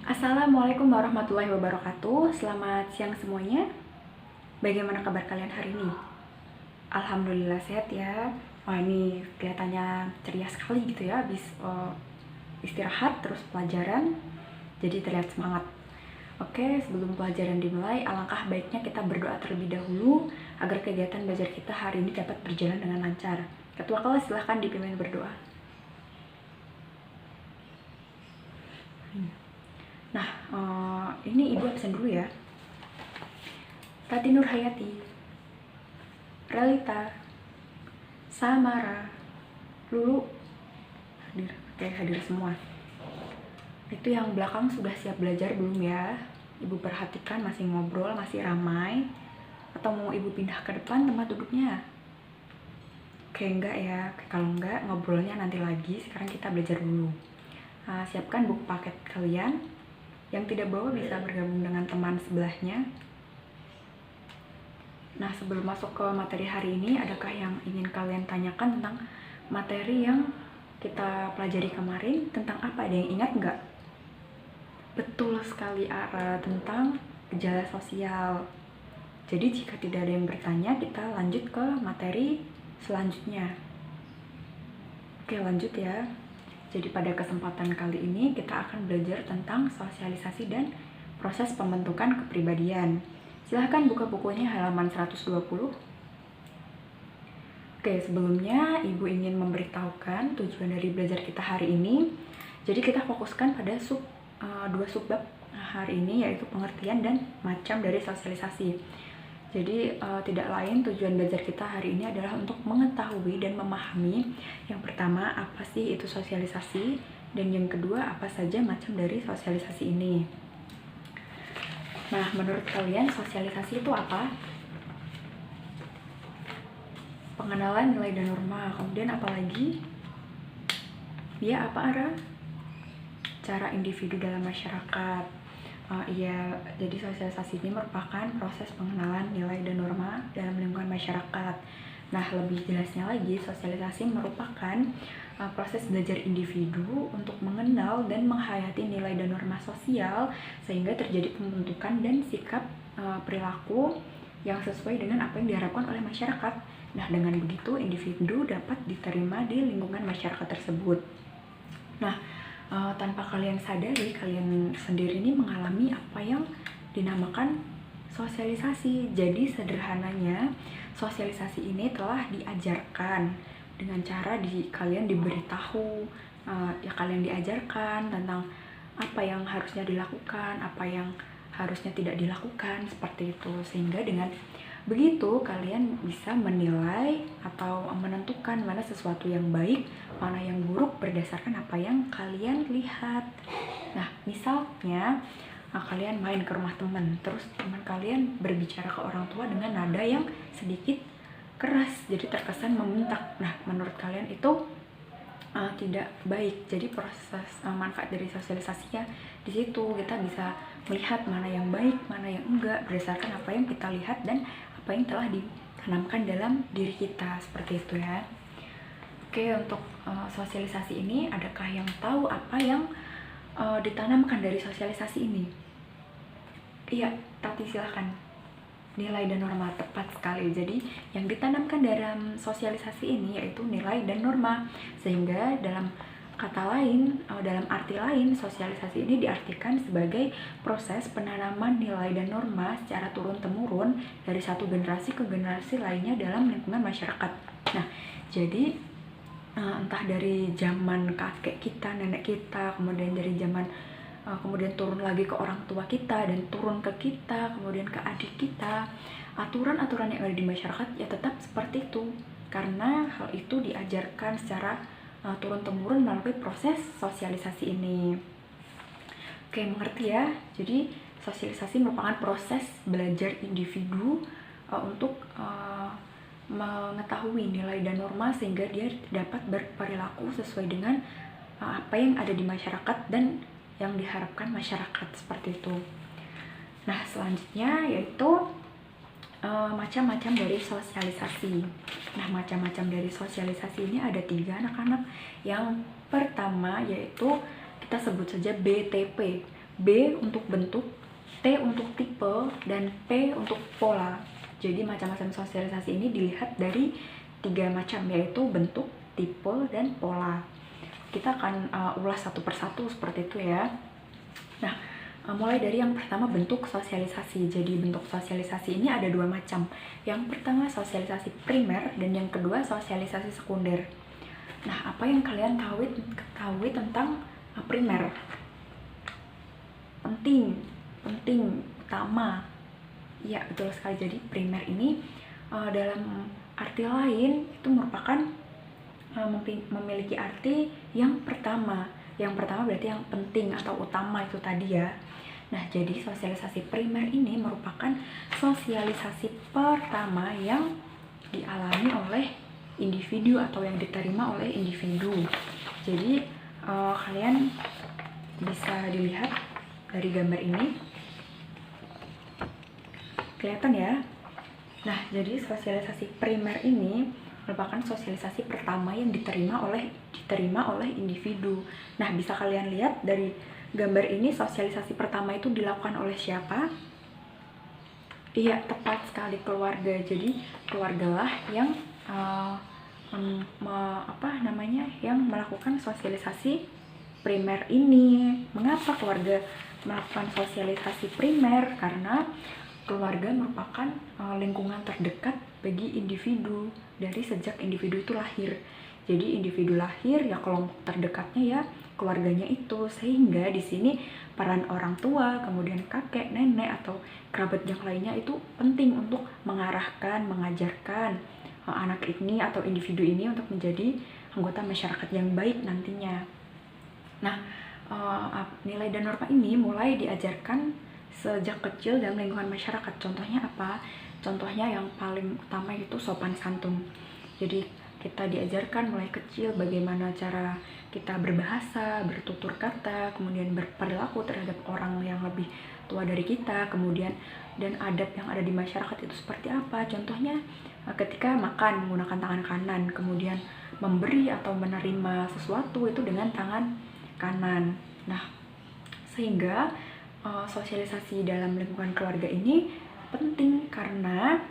Assalamualaikum warahmatullahi wabarakatuh. Selamat siang semuanya. Bagaimana kabar kalian hari ini? Alhamdulillah sehat ya. Wah, ini kelihatannya ceria sekali gitu ya, habis istirahat terus pelajaran. Jadi terlihat semangat. Oke, sebelum pelajaran dimulai, alangkah baiknya kita berdoa terlebih dahulu agar kegiatan belajar kita hari ini dapat berjalan dengan lancar. Ketua kelas silahkan dipimpin berdoa. Nah, ini ibu absen dulu ya. Tati Nurhayati, Relita, Samara, Lulu hadir. Oke, hadir semua. Itu yang belakang sudah siap belajar belum ya? Ibu perhatikan masih ngobrol, masih ramai, atau mau ibu pindah ke depan tempat duduknya? Oke, enggak ya. Kalau enggak, ngobrolnya nanti lagi. Sekarang kita belajar dulu. Siapkan buku paket kalian. Yang tidak bawa bisa bergabung dengan teman sebelahnya. Nah, sebelum masuk ke materi hari ini, adakah yang ingin kalian tanyakan tentang materi yang kita pelajari kemarin? Tentang apa? Ada yang ingat nggak? Betul sekali, Ara, tentang gejala sosial. Jadi jika tidak ada yang bertanya, kita lanjut ke materi selanjutnya. Oke, lanjut ya. Jadi pada kesempatan kali ini kita akan belajar tentang sosialisasi dan proses pembentukan kepribadian. Silahkan buka bukunya halaman 120. Oke, sebelumnya Ibu ingin memberitahukan tujuan dari belajar kita hari ini. Jadi kita fokuskan pada dua subbab hari ini, yaitu pengertian dan macam dari sosialisasi. Jadi tidak lain tujuan belajar kita hari ini adalah untuk mengetahui dan memahami yang pertama apa sih itu sosialisasi, dan yang kedua apa saja macam dari sosialisasi ini. Nah, menurut kalian sosialisasi itu apa? Pengenalan nilai dan norma, kemudian apa lagi? Dia apa, Ara? Cara individu dalam masyarakat. Iya, jadi sosialisasi ini merupakan proses pengenalan nilai dan norma dalam lingkungan masyarakat. Nah, lebih jelasnya lagi, sosialisasi merupakan proses belajar individu untuk mengenal dan menghayati nilai dan norma sosial sehingga terjadi pembentukan dan sikap perilaku yang sesuai dengan apa yang diharapkan oleh masyarakat. Nah, dengan begitu individu dapat diterima di lingkungan masyarakat tersebut. Nah, tanpa kalian sadari, kalian sendiri ini mengalami apa yang dinamakan sosialisasi. Jadi sederhananya, sosialisasi ini telah diajarkan dengan cara kalian diberitahu, ya kalian diajarkan tentang apa yang harusnya dilakukan, apa yang harusnya tidak dilakukan, seperti itu. Sehingga dengan begitu kalian bisa menilai atau menentukan mana sesuatu yang baik, mana yang buruk berdasarkan apa yang kalian lihat. Nah, misalnya kalian main ke rumah teman, terus teman kalian berbicara ke orang tua dengan nada yang sedikit keras, jadi terkesan membentak. Nah, menurut kalian itu tidak baik. Jadi proses manfaat dari sosialisasinya di situ kita bisa melihat mana yang baik, mana yang enggak berdasarkan apa yang kita lihat dan apa yang telah ditanamkan dalam diri kita, seperti itu ya. Oke, untuk sosialisasi ini, adakah yang tahu apa yang ditanamkan dari sosialisasi ini? Iya, Tati silahkan. Nilai dan norma, tepat sekali. Jadi yang ditanamkan dalam sosialisasi ini yaitu nilai dan norma, sehingga dalam kata lain, dalam arti lain, sosialisasi ini diartikan sebagai proses penanaman nilai dan norma secara turun-temurun dari satu generasi ke generasi lainnya dalam lingkungan masyarakat. Nah, jadi entah dari zaman kakek kita, nenek kita, kemudian dari zaman kemudian turun lagi ke orang tua kita, dan turun ke kita, kemudian ke adik kita, aturan-aturan yang ada di masyarakat ya tetap seperti itu, karena hal itu diajarkan secara turun-temurun melalui proses sosialisasi ini. Oke, mengerti ya? Jadi sosialisasi merupakan proses belajar individu untuk mengetahui nilai dan norma sehingga dia dapat berperilaku sesuai dengan apa yang ada di masyarakat dan yang diharapkan masyarakat, seperti itu. Nah, selanjutnya yaitu macam-macam dari sosialisasi. Nah, macam-macam dari sosialisasi ini ada 3 anak-anak. Yang pertama yaitu kita sebut saja BTP, B untuk bentuk, T untuk tipe, dan P untuk pola. Jadi macam-macam sosialisasi ini dilihat dari 3 macam, yaitu bentuk, tipe, dan pola. Kita akan ulas satu persatu seperti itu ya. Nah, mulai dari yang pertama, bentuk sosialisasi. Jadi bentuk sosialisasi ini ada 2 macam. Yang pertama sosialisasi primer dan yang kedua sosialisasi sekunder. Nah, apa yang kalian ketahui tentang primer? Penting, utama. Ya, betul sekali. Jadi primer ini dalam arti lain itu merupakan memiliki arti yang pertama. Yang pertama berarti yang penting atau utama itu tadi ya. Nah, jadi sosialisasi primer ini merupakan sosialisasi pertama yang dialami oleh individu atau yang diterima oleh individu. Jadi kalian bisa dilihat dari gambar ini, kelihatan ya. Nah, jadi sosialisasi primer ini merupakan sosialisasi pertama yang diterima oleh individu. Nah, bisa kalian lihat dari gambar ini, sosialisasi pertama itu dilakukan oleh siapa? Iya, tepat sekali, keluarga. Jadi keluargalah yang yang melakukan sosialisasi primer ini. Mengapa keluarga melakukan sosialisasi primer? Karena keluarga merupakan lingkungan terdekat bagi individu dari sejak individu itu lahir. Jadi individu lahir ya kelompok terdekatnya ya keluarganya itu, sehingga di sini peran orang tua, kemudian kakek, nenek atau kerabat yang lainnya itu penting untuk mengarahkan, mengajarkan anak ini atau individu ini untuk menjadi anggota masyarakat yang baik nantinya. Nah, nilai dan norma ini mulai diajarkan sejak kecil dalam lingkungan masyarakat. Contohnya apa? Contohnya yang paling utama itu sopan santun. Jadi kita diajarkan mulai kecil bagaimana cara kita berbahasa, bertutur kata, kemudian berperilaku terhadap orang yang lebih tua dari kita, kemudian dan adab yang ada di masyarakat itu seperti apa. Contohnya ketika makan menggunakan tangan kanan, kemudian memberi atau menerima sesuatu itu dengan tangan kanan. Nah, sehingga sosialisasi dalam lingkungan keluarga ini penting karena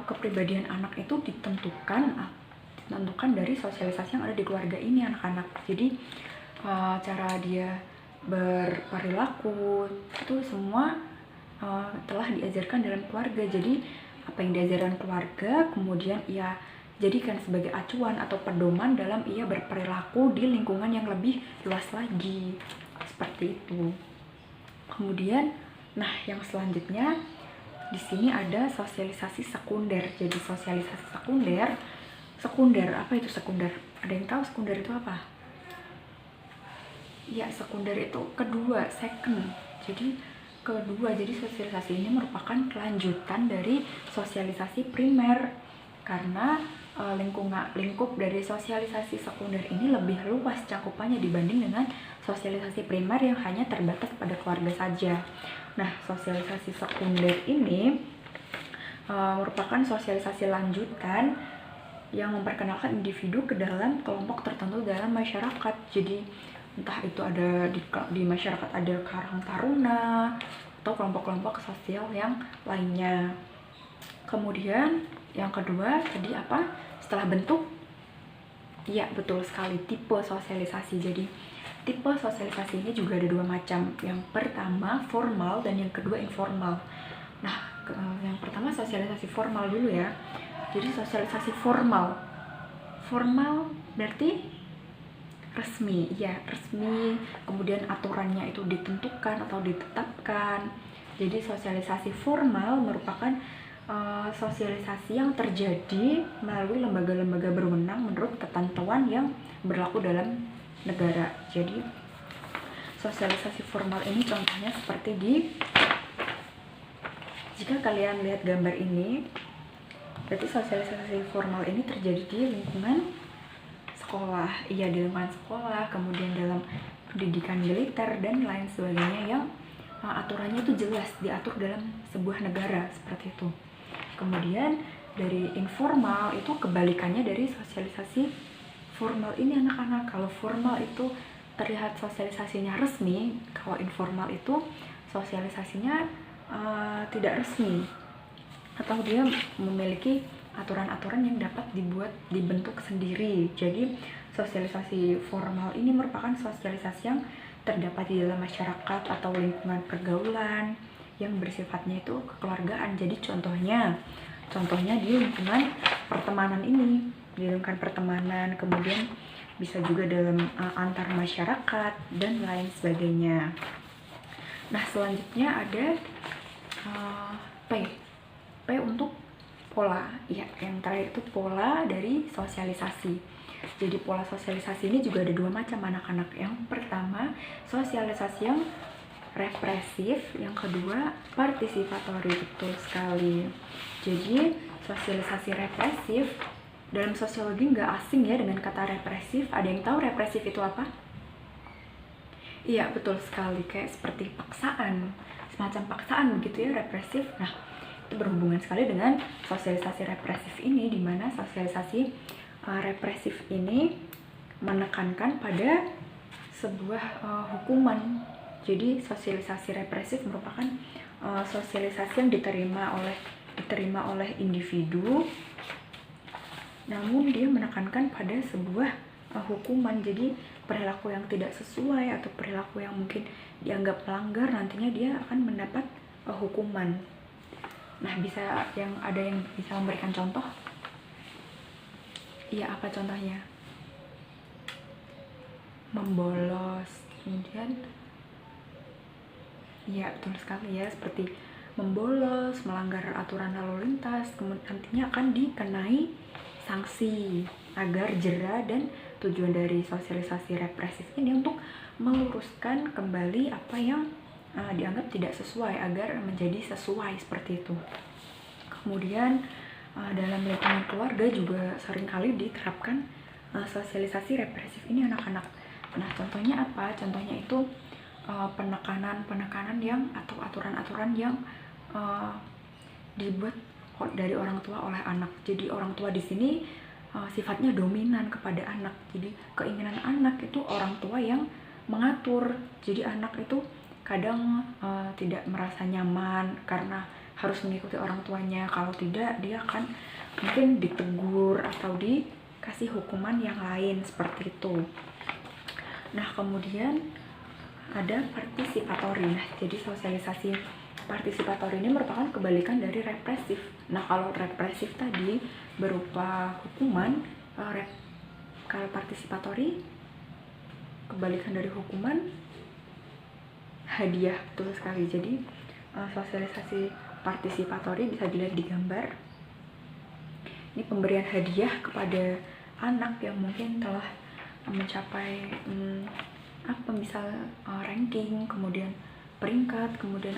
kepribadian anak itu ditentukan dari sosialisasi yang ada di keluarga ini, anak-anak. Jadi cara dia berperilaku itu semua telah diajarkan dalam keluarga. Jadi apa yang diajarkan keluarga kemudian ia jadikan sebagai acuan atau pedoman dalam ia berperilaku di lingkungan yang lebih luas lagi, seperti itu. Kemudian, nah yang selanjutnya di sini ada sosialisasi sekunder. Jadi sosialisasi sekunder apa itu sekunder? Ada yang tahu sekunder itu apa? Ya, sekunder itu kedua, second. Jadi sosialisasi ini merupakan kelanjutan dari sosialisasi primer karena lingkup dari sosialisasi sekunder ini lebih luas cakupannya dibanding dengan sosialisasi primer yang hanya terbatas pada keluarga saja. Nah, sosialisasi sekunder ini merupakan sosialisasi lanjutan yang memperkenalkan individu ke dalam kelompok tertentu dalam masyarakat. Jadi entah itu ada di masyarakat ada karang taruna atau kelompok-kelompok sosial yang lainnya. Kemudian yang kedua tadi apa? Setelah bentuk, ya betul sekali, tipe sosialisasi. Jadi tipe sosialisasi ini juga ada 2 macam. Yang pertama formal dan yang kedua informal. Nah, yang pertama sosialisasi formal dulu ya. Jadi sosialisasi formal berarti resmi, ya resmi. Kemudian aturannya itu ditentukan atau ditetapkan. Jadi sosialisasi formal merupakan sosialisasi yang terjadi melalui lembaga-lembaga berwenang menurut ketentuan yang berlaku dalam negara. Jadi sosialisasi formal ini contohnya seperti jika kalian lihat gambar ini, berarti sosialisasi formal ini terjadi di lingkungan sekolah. Iya, di lingkungan sekolah, kemudian dalam pendidikan militer dan lain sebagainya yang aturannya itu jelas diatur dalam sebuah negara, seperti itu. Kemudian dari informal itu kebalikannya dari sosialisasi formal ini anak-anak. Kalau formal itu terlihat sosialisasinya resmi, kalau informal itu sosialisasinya tidak resmi, atau dia memiliki aturan-aturan yang dapat dibentuk sendiri. Jadi sosialisasi formal ini merupakan sosialisasi yang terdapat di dalam masyarakat atau lingkungan pergaulan yang bersifatnya itu kekeluargaan. Jadi contohnya di lingkungan pertemanan ini, di lingkungan pertemanan, kemudian bisa juga dalam antar masyarakat dan lain sebagainya. Nah, selanjutnya ada P untuk pola. Ya, yang terakhir itu pola dari sosialisasi. Jadi pola sosialisasi ini juga ada 2 macam anak-anak. Yang pertama, sosialisasi yang represif, yang kedua partisipatori. Betul sekali. Jadi sosialisasi represif, dalam sosiologi nggak asing ya dengan kata represif. Ada yang tahu represif itu apa? Iya, betul sekali, kayak seperti paksaan, semacam paksaan begitu ya, represif. Nah, itu berhubungan sekali dengan sosialisasi represif ini, di mana sosialisasi represif ini menekankan pada sebuah hukuman. Jadi sosialisasi represif merupakan sosialisasi yang diterima oleh individu, namun dia menekankan pada sebuah hukuman. Jadi perilaku yang tidak sesuai atau perilaku yang mungkin dianggap melanggar, nantinya dia akan mendapat hukuman. Nah, ada yang bisa memberikan contoh? Iya, apa contohnya? Membolos, kemudian iya betul sekali ya, seperti membolos, melanggar aturan lalu lintas, kemudian nantinya akan dikenai sanksi agar jera. Dan tujuan dari sosialisasi represif ini untuk meluruskan kembali apa yang dianggap tidak sesuai agar menjadi sesuai, seperti itu. Kemudian dalam lingkungan keluarga juga seringkali diterapkan sosialisasi represif ini anak-anak. Nah, contohnya apa? Contohnya itu penekanan yang atau aturan-aturan yang dibuat dari orang tua oleh anak. Jadi orang tua di sini sifatnya dominan kepada anak. Jadi keinginan anak itu orang tua yang mengatur. Jadi anak itu kadang tidak merasa nyaman karena harus mengikuti orang tuanya. Kalau tidak, dia akan mungkin ditegur atau dikasih hukuman yang lain, seperti itu. Nah, kemudian ada partisipatori. Nah, jadi sosialisasi partisipatori ini merupakan kebalikan dari represif. Nah, kalau represif tadi berupa hukuman, kalau partisipatori kebalikan dari hukuman, hadiah. Betul sekali. Jadi sosialisasi partisipatori bisa dilihat di gambar. Ini pemberian hadiah kepada anak yang mungkin telah mencapai misal ranking, kemudian peringkat, kemudian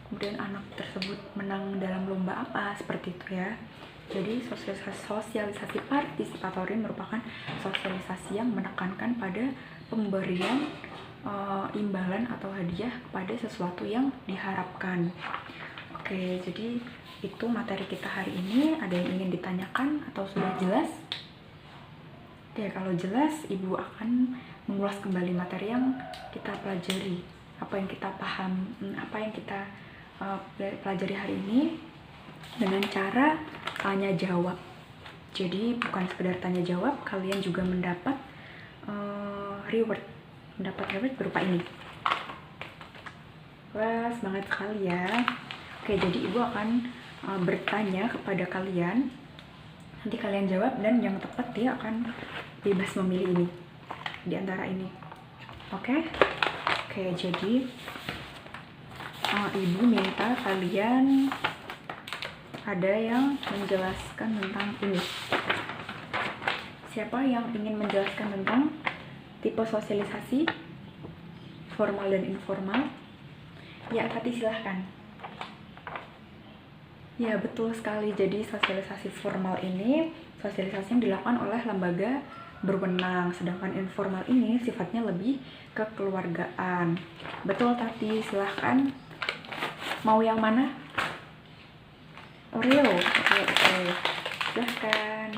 kemudian anak tersebut menang dalam lomba apa, seperti itu ya. Jadi sosialisasi partisipatori merupakan sosialisasi yang menekankan pada pemberian imbalan atau hadiah kepada sesuatu yang diharapkan. Oke, jadi itu materi kita hari ini. Ada yang ingin ditanyakan atau sudah jelas? Ya, kalau jelas, Ibu akan mengulas kembali materi yang kita pelajari, apa yang kita paham, apa yang kita pelajari hari ini dengan cara tanya jawab. Jadi bukan sekedar tanya jawab, kalian juga mendapat reward berupa ini. Wah, semangat sekali ya. Oke, jadi Ibu akan bertanya kepada kalian, nanti kalian jawab, dan yang tepat dia akan bebas memilih ini di antara ini. Oke, jadi Ibu minta kalian ada yang menjelaskan tentang ini. Siapa yang ingin menjelaskan tentang tipe sosialisasi formal dan informal? Ya, Tati silahkan. Ya, betul sekali. Jadi sosialisasi formal ini sosialisasi yang dilakukan oleh lembaga berwenang, sedangkan informal ini sifatnya lebih kekeluargaan. Betul, Tati, silahkan. Mau yang mana? Oreo. Oke. Silahkan.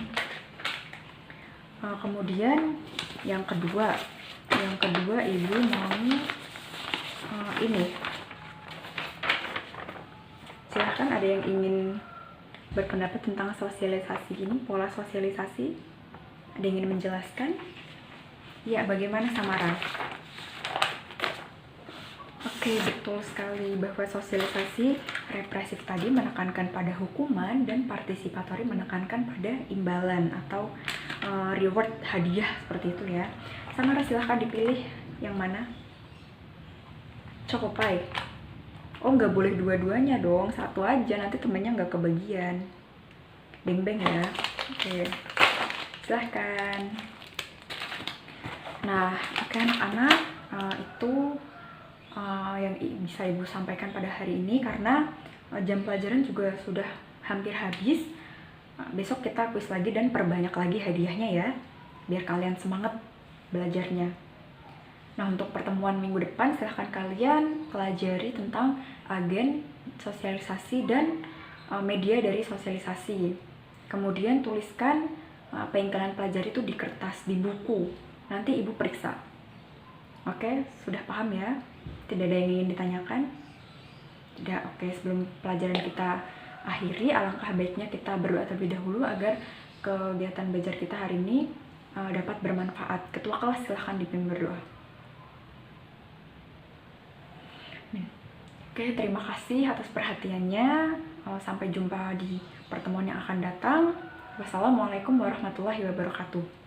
Kemudian Yang kedua Ibu mau ini. Silahkan, ada yang ingin berpendapat tentang sosialisasi ini, pola sosialisasi? Ada yang ingin menjelaskan? Ya, bagaimana Samara? Oke, betul sekali bahwa sosialisasi represif tadi menekankan pada hukuman dan partisipatori menekankan pada imbalan atau reward, hadiah, seperti itu ya. Samara, silahkan dipilih yang mana? Chocopai. Oh, nggak boleh dua-duanya dong, satu aja, nanti temennya nggak kebagian. Beng-beng ya. Oke, silahkan. Nah, oke anak-anak, itu yang bisa Ibu sampaikan pada hari ini, karena jam pelajaran juga sudah hampir habis. Besok kita kuis lagi dan perbanyak lagi hadiahnya ya, biar kalian semangat belajarnya. Nah, untuk pertemuan minggu depan silahkan kalian pelajari tentang agen sosialisasi dan media dari sosialisasi. Kemudian tuliskan apa yang kalian pelajari itu di kertas, di buku. Nanti Ibu periksa. Oke, sudah paham ya? Tidak ada yang ingin ditanyakan? Tidak. Oke, sebelum pelajaran kita akhiri, alangkah baiknya kita berdoa terlebih dahulu agar kegiatan belajar kita hari ini dapat bermanfaat. Ketua kelas silahkan dipimpin berdoa. Oke, terima kasih atas perhatiannya. Sampai jumpa di pertemuan yang akan datang. Wassalamualaikum warahmatullahi wabarakatuh.